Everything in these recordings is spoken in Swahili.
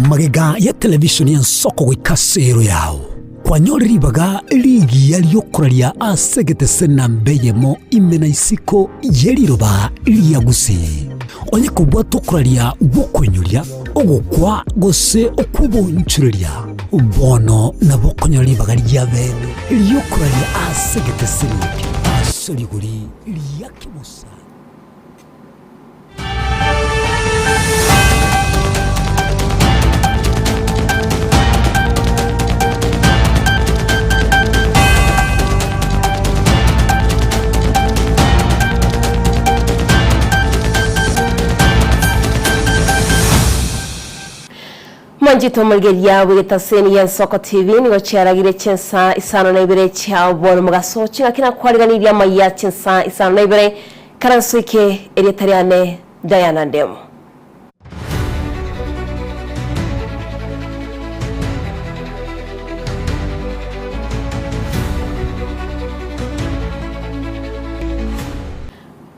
magega ya televishoni ya nsoko gwikasero yao kwanyoriribaga ligi yaliyokuraria asegete sena mbeyemo imena isiko yeriroba liyagusi onye kubwa tukuraria gukwenyuria ogukwa gose okubunchuria bono na bokonyoribaga lyabeno liyokuraria asegete sena asoriguri liyakimusa. Manjito Mulgeria wita seni ya Soko TV ni wacharagire Chinsa Isano na Ibere chao bono mugaso chinga kina kwaliganiri ya Amayia Chinsa Isano na Ibere karansuike erietariane Diana Ndemo.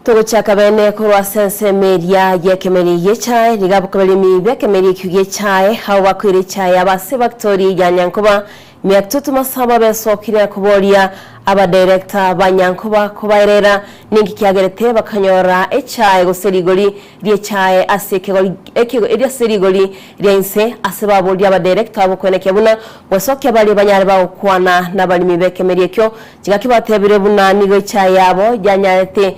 Togochaka bene kurwa sense media yekemeri yechae ligabukabeli mibe kemeri kuyechae hawa kwiri chae abase baktori yanyankoba myatutu masaba besokire kuboria aba director banyankoba kubairera ningi kiagerete bakanyora echae goserigoli ryechae asekegoli ekego edia serigoli ryense asebabodi aba director abokone kebuna wasoke bali banyare bakwana nabali mibe kemeri ekyo kigakibatebire buna nigo chae yabo yanyarete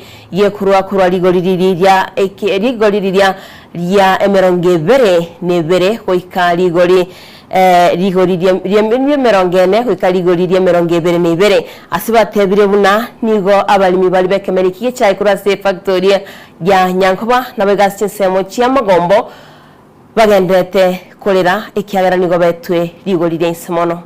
kurwa ligoliriria ligoliriria lya emerongebere nebere hoika ligoli ligoliria merongene hoika ligoliria merongebere nebere asibatebire buna nigo abalimi bali bekemeri kiye kurwa se factory ya Nyankoba nabega sinsemo cia magombo bagendete kolera ikiagera nigo betwe ligoliria insemono.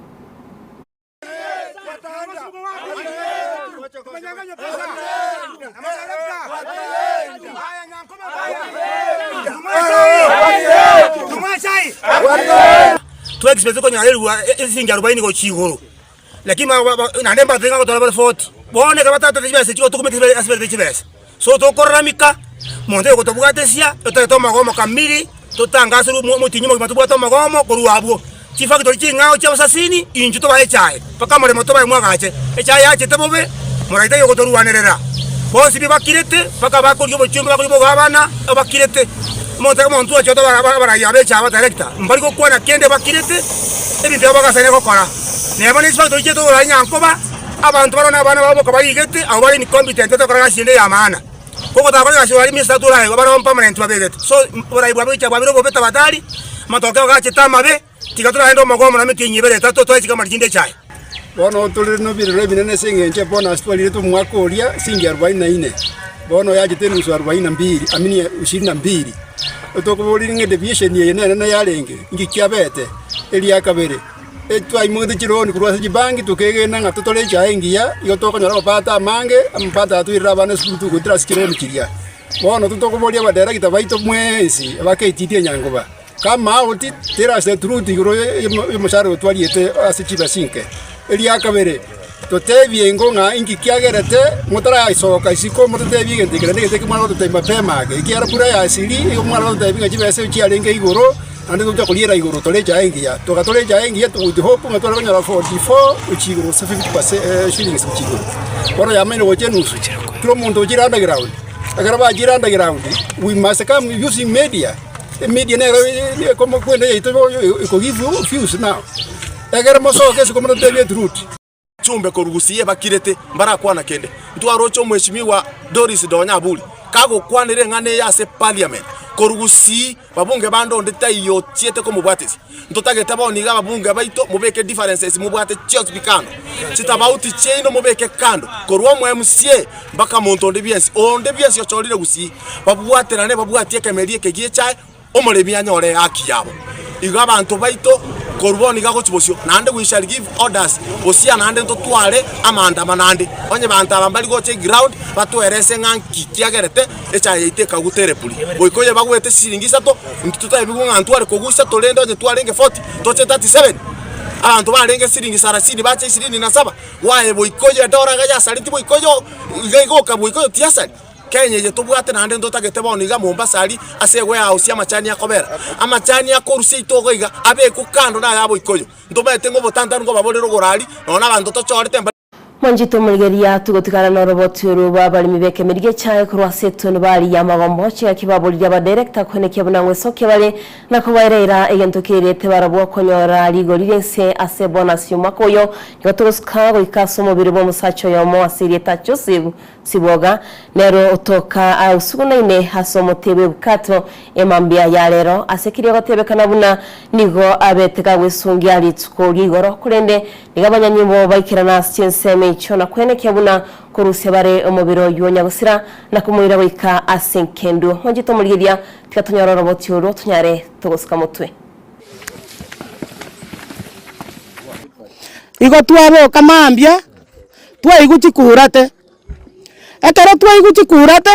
Tu expect ko nyarelwa isinga 40 ko chigoro lakini na ndemba tenga ko 40 bone ka batata tibese chiko tukumete asibete tibese so to koramika monde ko to bugatesia to magomo kamili to tangasuru mutinyimo matubu to magomo ko ruabo chifa ko chingao cha basasini inju to bae chai paka mole moto bae mwagache echai yache tebobe moraita yo ko to ruanerera bosi bi bakirete paka bako yo chimba ko bana bakirete monta montu acho bara yabe chava director mbali ko kwana kende bakirete ebintu bagasane ko kora nebo ni spa to cheto la Nyankoba abantu barona bana babo ko bayigete abo bari ni competent to kora shinde ya maana koko ta kora shwari mr tula ko bara permanent babegete so bara ibwa bicha babiro bobeta batali matoke ga chitama be tigatura ndo magomo na mikinyi bere tato to chika marjinde chai bono tuli no bire binene sengenje bona stwali to mwakoria singi 44 bono yaje tenu 42 amini 22 otokoboli nge deviation ye na yarenge ngikyabete eli yakabere etwa imude chironi kurwasa jibangi tukegena ngatotole chaengia yotoka nyara bapata mange ampata atwira bana skutu kudra skironi kiria bono tutokoboli abadera kitabaito mwezi abaketitie Nyangoba kama uti tera se truti gro yomasharo twaliete asichiba sinke eli yakabere totebie ngonga ingi kiagerete mutara isoka isiko mutebie ngendikira ndege kimara totema pemage ikiara pura ya asili yomara totebie ngibese chiarenge igoro ande kuja kuliera igoro toleja engia tokatoleja engia to hope ngatora nyara 44 uchigoro 50% shillings uchigoro boro yamene wochenusu kilo muntu jiranda ground agaraba jiranda ground we must come using media ne como kwende ito ko give views now agara mosoke siko mutebie truth chumbe korugusiye bakirete mbarakwana kende ntwarocho mheshimiwa Doris Donyabuli kago kwanire ngane yase parliament korugusi babunge bando ndetayo tiete ko mubwatisi ntotageta boniga babunge baito mubeke differences mubwate chios bikano chitabauti cheino mubeke kando korwa mu MCA baka monto ndebiensi onde biensi ocholire gusi babwaterane babwatie kemerie kegie chai omorebia nyore haki yabo iga abantu baito koruboni gago chibosio nande we shall give orders osia nande to twale amanda manande onye bantaba mbali go che ground batwerese nganki kiagerete echa yite kagutere puli boikoye bagwete siringisa to ntutaye bigunga ntware kogusa to lendo je twalenge 40 to che 37 abantu balenge siringisa rasini bache 27 wae boikoye dora gaja saliti boikoyo ngego ka boikoyo tiasali Kenya je tubwate nande ndotagete boniga Mombasa ali asegwe house amachani akobera amachani akorusia itogo iga abe kukando na yabo ikoyo ndomete ngo botanda ngo baborero gorali nona bantu tochorete Mwanjito mligeria tugotikana na roboti uruba bali mibeke mirige chae kurwa setu nibali ya magombochi ya kibabuli ya badirekta kwenye kibunangwe soke bali na kuwairera egentokere tebarabuwa konyora ligo lirense ase bonasi umakoyo nikoturusuka ikaso mubiri bo musacho yomo asiri etacho siboga nero utoka usuguna ine haso motebe bukato emambia ya lero asekiri agatebe kanabuna nigo abeteka wesungi alituko ligoro kurende nigabanya nyimbo baikirana sienseme chona kwene kyabuna kurusya bare omubiro yonya gusira na kumuira wika asenkendu Mwanjito mligeria tikatonyora roboti uro tunyare tugusika mutwe Igo twabo kamambia twaiguchikurate ekero twaiguchikurate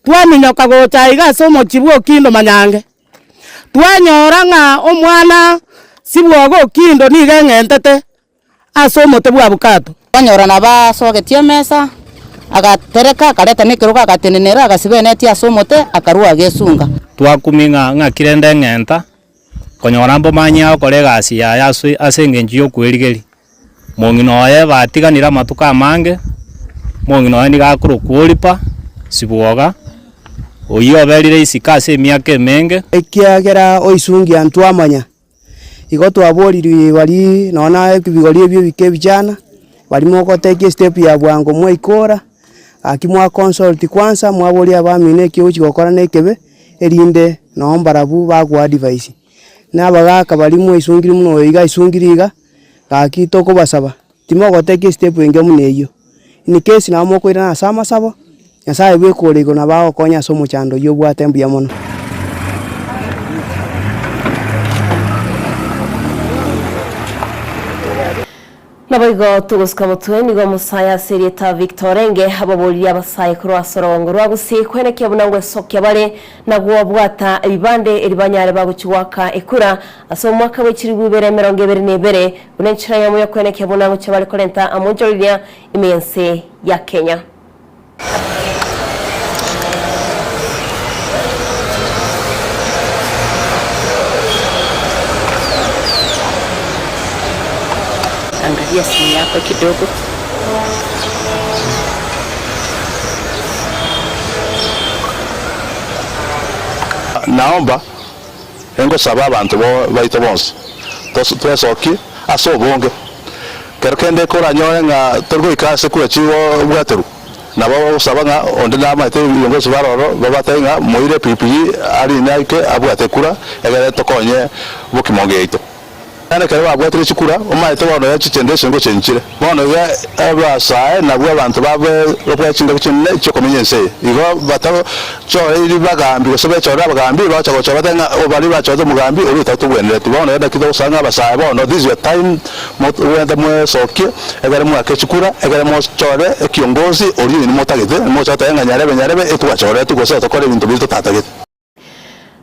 twaminyoka gocha iga somo chibuo kindo manyange twanyora nga omwana sibwogo kindo niga ngentete asomo tebwa bukato twanyora na basogetie mesa agatereka kareta nikiruga agatenenera agasibene asomote akarua gesunga twakuminga nga kirende ngenta konyora mbo manya okorega asia yasu asengenji yokwirigeri mongino oye batiganira matuka mange mongino oye nigakuru kulipa sibwoga oyo berire isikase miake menge ekiagera oisungi antwamanya igo twaborirwe bari nona ebigori ebyo bikebijana bari mokoteke step ya bwango mwaikora akimwa consult kwanza mwabori abamine kiuchi gokora nekebe erinde no mbarabu bagwa advice nabagaka bari mwisungiri muno iga isungiriga gakito ko basaba timogoteke step enge muneyo in case na moko ira sama sabo nyasaye bwekorego na bawo konya somo chando yo bwatembu ya mono Naboigo tugusika mutwe nigo musaya serieta Victorenge hababuli abasai kurwa sorongo rwagusi kwene kyabunangwe sokya bale nagwo bwata ibande eribanyare baguchiwaka ekura aso mwaka w'ikiri bubere 2022 unenchira yamu ya kwene kyabunangwe cyabale kolenta amunjorilia imense ya Kenya angalia simu yako kidogo naomba engo saba abantu baito bonse twesoki aso bonge kerkende kora nyoye nga torgo ikase kura chiwo bwateru nabo saba nga onde na mate yongo sibaroro babatenga moire pipi ari naike abwate kura egere tokonye bukimonge ito Ana kare bagwatire chikura omaite bono ya chichendeshe ngo chenchire bono ya abasae nabwo abantu babe lokwa chinga kinne cyo komenyense igo batabo cyo iri bagambi gosobe cyo bagambi bacha gocha batenga obali bacha mugambi uri tatubwenere tibono ya dakido usanga abasae bono this your time wenda mwe soki egere mwa kechikura egere mo chore kiongozi ori ni motagete mo chata nyarebe etwachore tugose tokore bintu bito tatagete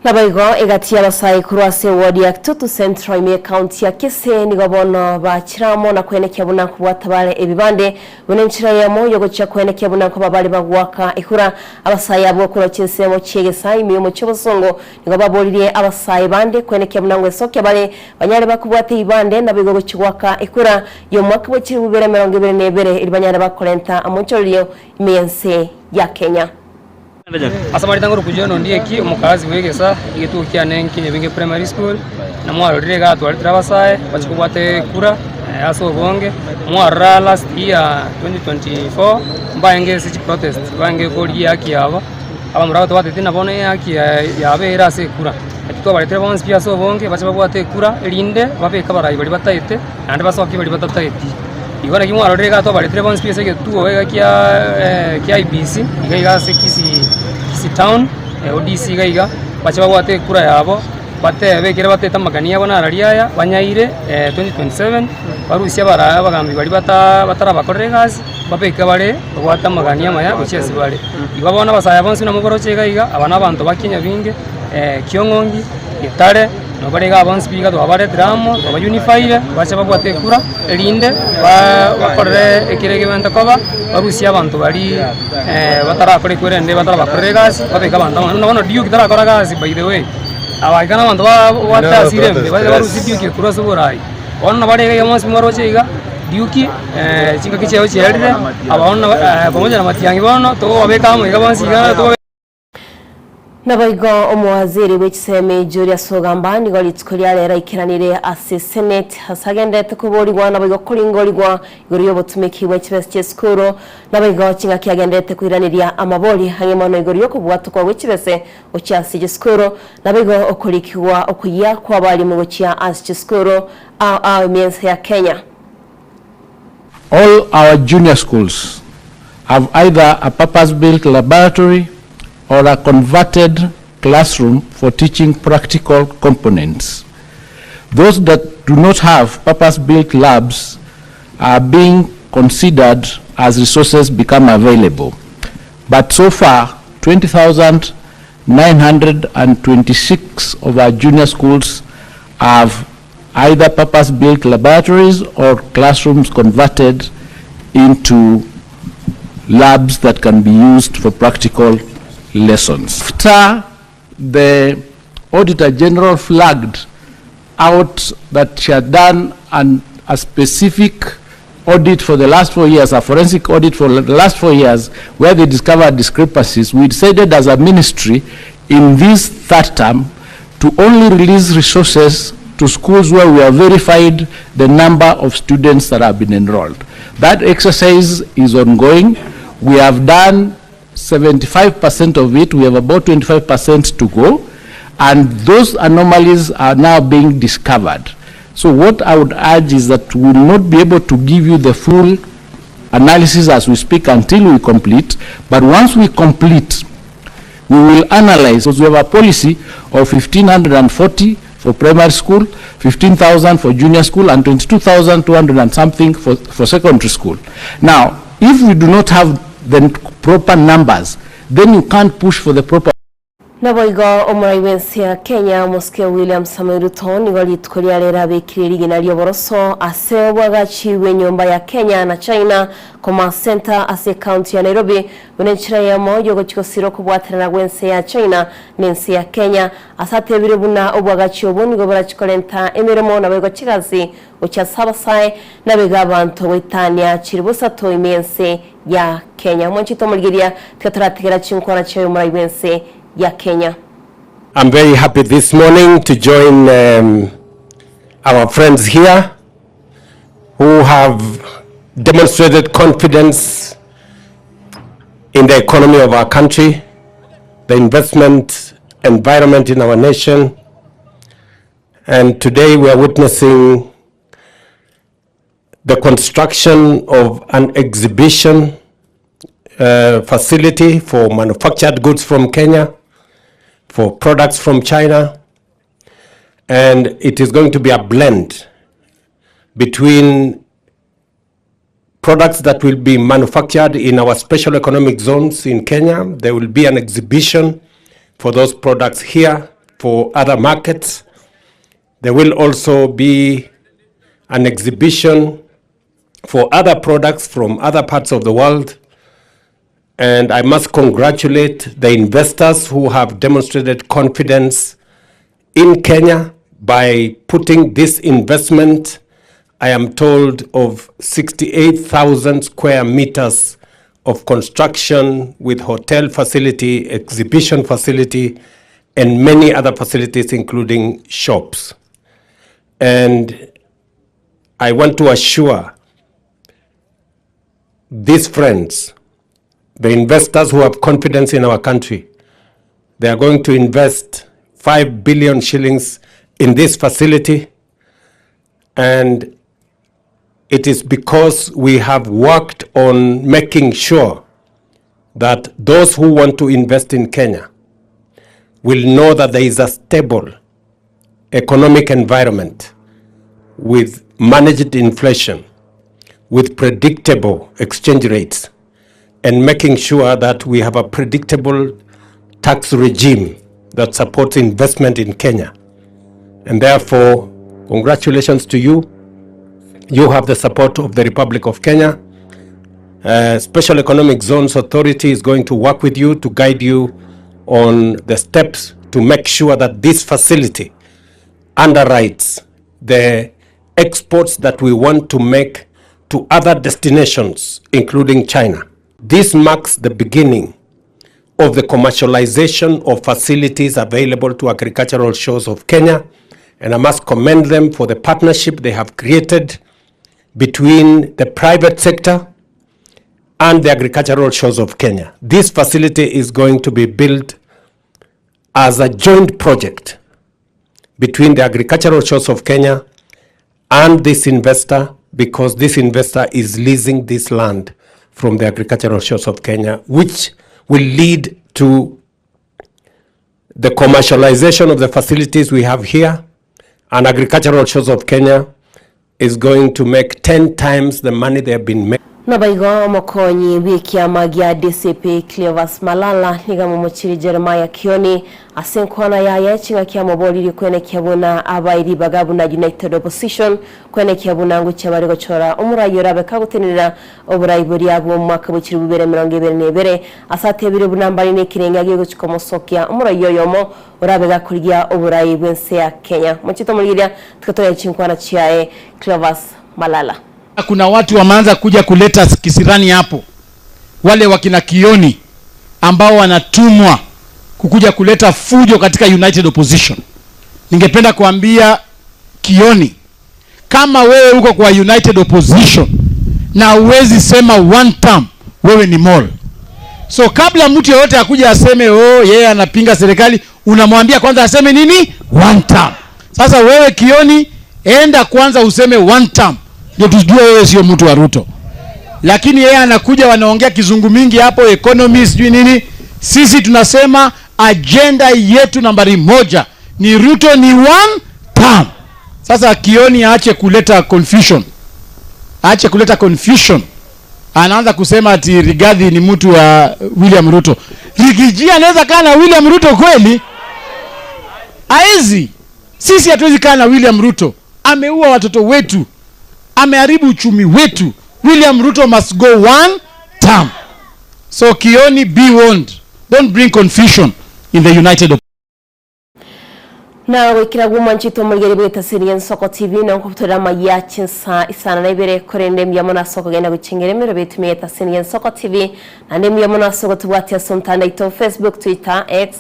Naboigo egatia basai kurwase ward ya Tutu Central ime county ya Kise nigobono bachiramo na kwenekya buna kubatabale ebibande bunenchira yamo yogocha kwenekya buna ko babali bagwaka ikura abasai abo kuro chinsemo chegesa ime mu cyobosongo nigobabolire abasai bande kwenekya buna ngwe sokya bale banyare bakubwate ibande nabigo gochwaka ikura yo mwaka w'ikiri bubere 2022 iribanyare bakolenta amunchoriyo imense ya Kenya Asamari tangoro kujono ndiye ki umukazi wegesa igitu kyanenki nyebinge primary school na mwaro direga twali trabasaye bachikubate kura aso bonge mwara last year 2024 mbaenge sichi protest bange koli yaki yaba abamuraho twate tina bone yaki yabe irase kura atiko bali trebons pia so bonge bachibabwate kura linde babe kabarayi bali bataite ande basoki bali batataiti igona kimwaro direga to bali trebons pia sege tuo wega kia IBC iga kisi town ODC gaiga bacha bwate kura yabo batebe kire bateta magania bona arariaya banyaire 2027 barusia bara bagambi bali batara bakoregas babeka bare bwata magania maya guchesi bare ibabona basaya bonsi na mugoro chega iga abana abantu bakinya binge kiongongi gitare nobarega bonse biga twabare dramo twaba unify bacha bagwate kura elinde bakorere ekirege banta koba barusia abantu bari batara kore kwende batara bakorere gasi babeka abantu no diu kitara kora gasi by the way abagana abantu batasire barusi diu kikura suburai onna barega yamos mwaroche iga diuki chinga kicheo chelire abona pamoja na matiangi bono to babeka mu iga bonse iga to Nabaigo omwaziri w'ekiseme Julius Ogamba nigo litskolia lera ikiranire ase Senate hasagendete kuborirwa nabaigo kuringorirwa iguru y'obutumiki bw'ekibesi cy'eskuro nabaigo kinga kiagendete kwiraniria amabori hangemo no iguru y'okubwatukwa bw'ekibese okyasi cy'eskuro nabaigo okolikiwa okuya kwabali mu bukya ase cy'eskuro miense ya Kenya. All our junior schools have either a purpose-built laboratory or a converted classroom for teaching practical components. Those that do not have purpose-built labs are being considered as resources become available. But so far, 20,926 of our junior schools have either purpose-built laboratories or classrooms converted into labs that can be used for practical lessons. After the Auditor General flagged out that she had done a specific audit for the last 4 years, a forensic audit for the last 4 years, where they discovered discrepancies, we decided as a ministry in this third term to only release resources to schools where we have verified the number of students that have been enrolled. That exercise is ongoing. We have done 75% of it. We have about 25% to go, and those anomalies are now being discovered. So what I would urge is that we will not be able to give you the full analysis as we speak until we complete, but once we complete, we will analyze, because we have a policy of 1,540 for primary school, 15,000 for junior school, and 22,200 and something for secondary school. Now, if we do not have the proper numbers, then you can't push for the proper. Naboigo omuraiwensi ya Kenya Mosque William Samuel Ruto nigo litkolia lera bekiriri ginalyo boroso ase bwagachiwe nyumba ya Kenya na China koma center ase county ya Nairobi bunenchira ya moyo gochikosiro kubwaterana gwense ya China nensi ya Kenya asate birebuna obwagachi obunigo barachikolenta emiremo naboigo chigazi ocha sabasai nabega abantu wetania chiribusato imense ya Kenya mwanchito mulgiria tkatratigera chinkora chayo muraiwense ya Kenya. I'm very happy this morning to join our friends here who have demonstrated confidence in the economy of our country, the investment environment in our nation, and today we are witnessing the construction of an exhibition facility for manufactured goods from Kenya, for products from China, and it is going to be a blend between products that will be manufactured in our special economic zones in Kenya. There will be an exhibition for those products here for other markets. There will also be an exhibition for other products from other parts of the world. And I must congratulate the investors who have demonstrated confidence in Kenya by putting this investment, I am told, of 68,000 square meters of construction with hotel facility, exhibition facility, and many other facilities, including shops. And I want to assure these friends, the investors who have confidence in our country, they are going to invest 5 billion shillings in this facility, and it is because we have worked on making sure that those who want to invest in Kenya will know that there is a stable economic environment with managed inflation, with predictable exchange rates, and making sure that we have a predictable tax regime that supports investment in Kenya. And therefore, congratulations to you. You have the support of the Republic of Kenya. Special Economic Zones Authority is going to work with you to guide you on the steps to make sure that this facility underwrites the exports that we want to make to other destinations, including China. This marks the beginning of the commercialization of facilities available to agricultural shores of Kenya, and I must commend them for the partnership they have created between the private sector and the agricultural shores of Kenya. This facility is going to be built as a joint project between the agricultural shores of Kenya and this investor, because this investor is leasing this land from the agricultural shores of Kenya, which will lead to the commercialization of the facilities we have here. And agricultural shores of Kenya is going to make 10 times the money they have been making. Nabaigo mokonyi wiki ya magia DCP Cleophas Malala niga mumuchiri Jeremiah Kioni asenkwana ya yachinga kia moboli kwene kiabuna abairi bagabu na United Opposition kwene kiabuna nguche bari gochora umurayi yorabe kagutenira oburayi buri abo mwaka buchiri bubere 2022 asate biri bunambari ne kirenga gigo chikomosokia umurayi yoyomo urabe gakurya oburayi bwense ya Kenya muchito muliria tukatoya chinkwana chiae Cleophas Malala. Kuna watu wameanza kuja kuleta kisirani hapo, wale wakina Kioni ambao wanatumwa kukuja kuleta fujo katika United Opposition. Ningependa kuambia Kioni, kama wewe uko kwa United Opposition na uwezi sema one term, wewe ni mole. So kabla mtu yote akuja aseme yeye anapinga serikali, unamwambia kwanza aseme nini? One term. Sasa wewe Kioni, enda kwanza useme one term. Ndio tujue wewe sio mtu wa Ruto. Lakini yeye anakuja wanaongea kizungu mingi hapo, economy sijui nini. Sisi tunasema agenda yetu nambari 1 ni Ruto ni one term. Sasa Kioni aache kuleta confusion. Aache kuleta confusion. Anaanza kusema ati Rigathi ni mtu wa William Ruto. Rigiji anaweza kaa na William Ruto kweli? Haezi. Sisi hatuwezi kaa na William Ruto. Ameua watoto wetu. Ameharibu uchumi wetu. William Ruto must go one term. So Kioni, be warned. Don't bring confusion in the United. Na wikira guma nchito mulgeri bweta Sirian Soko TV na nkuputura Amayia Chinsa Isano na Ibere korende miyamona soko genda guchengere miro betumiyeta Sirian Soko TV na ndemi miyamona soko tubwati asumtanda ito Facebook, Twitter, X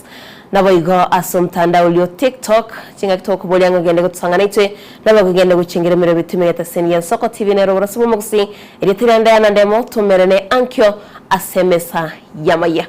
na boigo asumtanda ulio TikTok chinga kitoko bolyanga gende gutsangana itwe na bagugende guchengere miro betumiyeta Sirian Soko TV na robora subu mugusi iritiranda ya Ndemo tumerene ankyo asemesa yamaya.